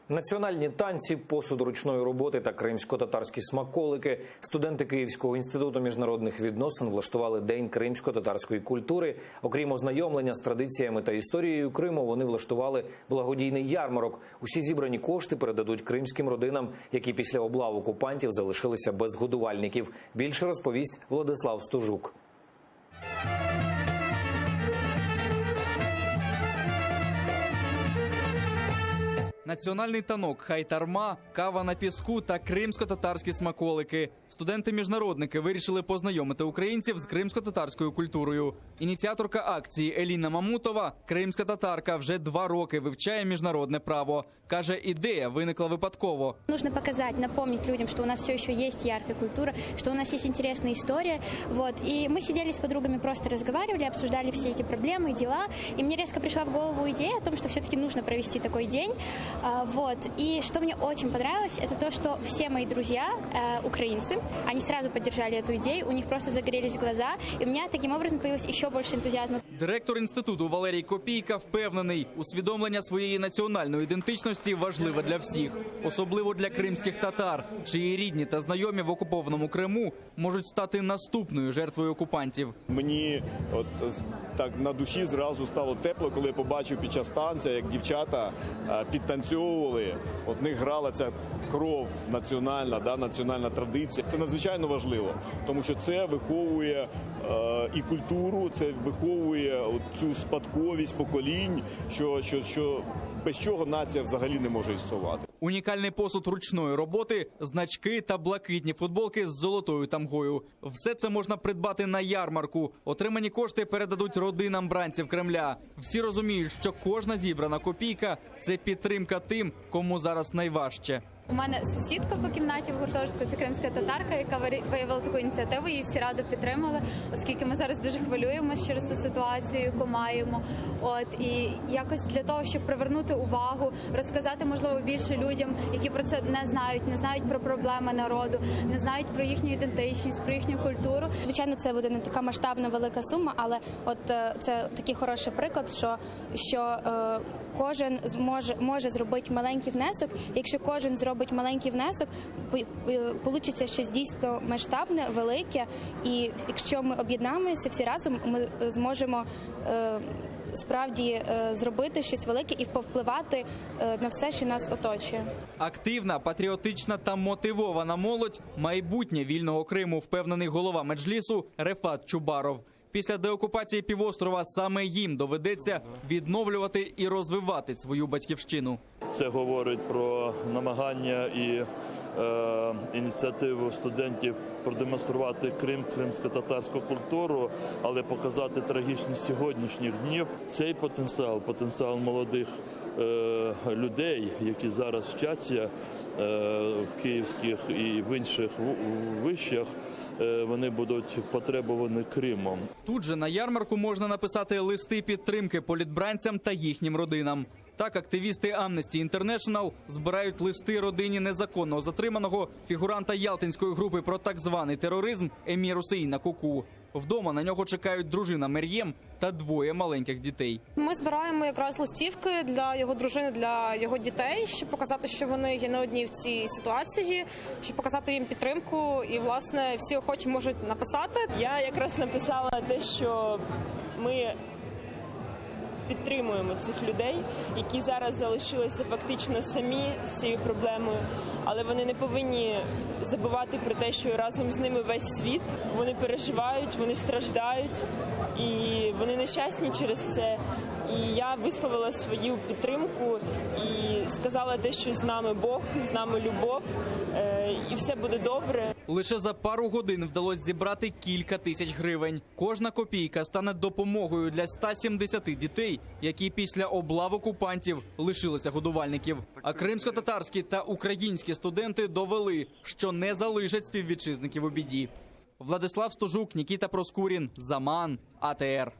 Національні танці, посуд ручної роботи та кримсько-татарські смаколики. Студенти Київського інституту міжнародних відносин влаштували День кримсько-татарської культури. Окрім ознайомлення з традиціями та історією Криму, вони влаштували благодійний ярмарок. Усі зібрані кошти передадуть кримським родинам, які після облав окупантів залишилися без годувальників. Більше розповість Владислав Стужук. Національний танок «Хайтарма», кава на піску та кримсько-татарські смаколики. Студенти-міжнародники вирішили познайомити українців з кримсько-татарською культурою. Ініціаторка акції Еліна Мамутова, кримська татарка, вже 2 роки вивчає міжнародне право. Каже, ідея виникла випадково. Нужно показать, напомнить людям, что у нас все еще есть яркая культура, что у нас есть интересная история. Вот. И мы сидели с подругами, просто разговаривали, обсуждали все эти проблемы и дела. И мне резко пришла в голову идея о том, что все-таки нужно провести такой день. Вот. И что мне очень понравилось, это то, что все мои друзья, украинцы, они сразу поддержали эту идею, у них просто загорелись глаза, и у меня таким образом появилось еще больше энтузиазма. Директор інституту Валерій Копійка впевнений, усвідомлення своєї національної ідентичності важливе для всіх, особливо для кримських татар, чиї рідні та знайомі в окупованому Криму можуть стати наступною жертвою окупантів. Мені так на душі зразу стало тепло, коли я побачив під час танця, як дівчата підтанцьовували, в них грала ця кров національна, національна традиція. Це надзвичайно важливо, тому що це виховує і культуру, це виховує цю спадковість поколінь, що без чого нація взагалі не може існувати. Унікальний посуд ручної роботи, значки та блакитні футболки з золотою тамгою. Все це можна придбати на ярмарку. Отримані кошти передадуть родинам бранців Кремля. Всі розуміють, що кожна зібрана копійка – це підтримка тим, кому зараз найважче. У мене сусідка по кімнаті в гуртожитку, це кримська татарка, яка виявила таку ініціативу, і всі радо підтримали, оскільки ми зараз дуже хвилюємося через ту ситуацію, яку маємо. І якось для того, щоб привернути увагу, розказати, можливо, більше людям, які про це не знають про проблеми народу, не знають про їхню ідентичність, про їхню культуру. Звичайно, це буде не така масштабна велика сума, але це такий хороший приклад, що кожен може зробити маленький внесок. Якщо кожен зробить маленький внесок, вийде щось дійсно масштабне, велике. І якщо ми об'єднаємося всі разом, ми зможемо справді зробити щось велике і повпливати на все, що нас оточує. Активна, патріотична та мотивована молодь – майбутнє вільного Криму, впевнений голова Меджлісу Рефат Чубаров. Після деокупації півострова саме їм доведеться відновлювати і розвивати свою батьківщину. Це говорить про намагання і ініціативу студентів продемонструвати кримсько-татарську культуру, але показати трагічність сьогоднішніх днів. Цей потенціал молодих людей, які зараз вчаться в київських і в інших вишах, вони будуть потребувані Кримом. Тут же на ярмарку можна написати листи підтримки політбранцям та їхнім родинам. Так, активісти Amnesty International збирають листи родині незаконно затриманого фігуранта ялтинської групи про так званий тероризм Емір Усейна Куку. Вдома на нього чекають дружина Мер'єм та 2 маленьких дітей. Ми збираємо якраз листівки для його дружини, для його дітей, щоб показати, що вони є не одні в цій ситуації, щоб показати їм підтримку. І, власне, всі охочі можуть написати. Я якраз написала те, що ми підтримуємо цих людей, які зараз залишилися фактично самі з цією проблемою, але вони не повинні забувати про те, що разом з ними весь світ, вони переживають, вони страждають і вони нещасні через це. І я висловила свою підтримку і сказала те, що з нами Бог, з нами любов, і все буде добре. Лише за пару годин вдалося зібрати кілька тисяч гривень. Кожна копійка стане допомогою для 170 дітей, які після облав окупантів лишилися годувальників. А кримсько-татарські та українські студенти довели, що не залишать співвітчизників у біді. Владислав Стужук, Нікіта Проскурін, Заман, АТР.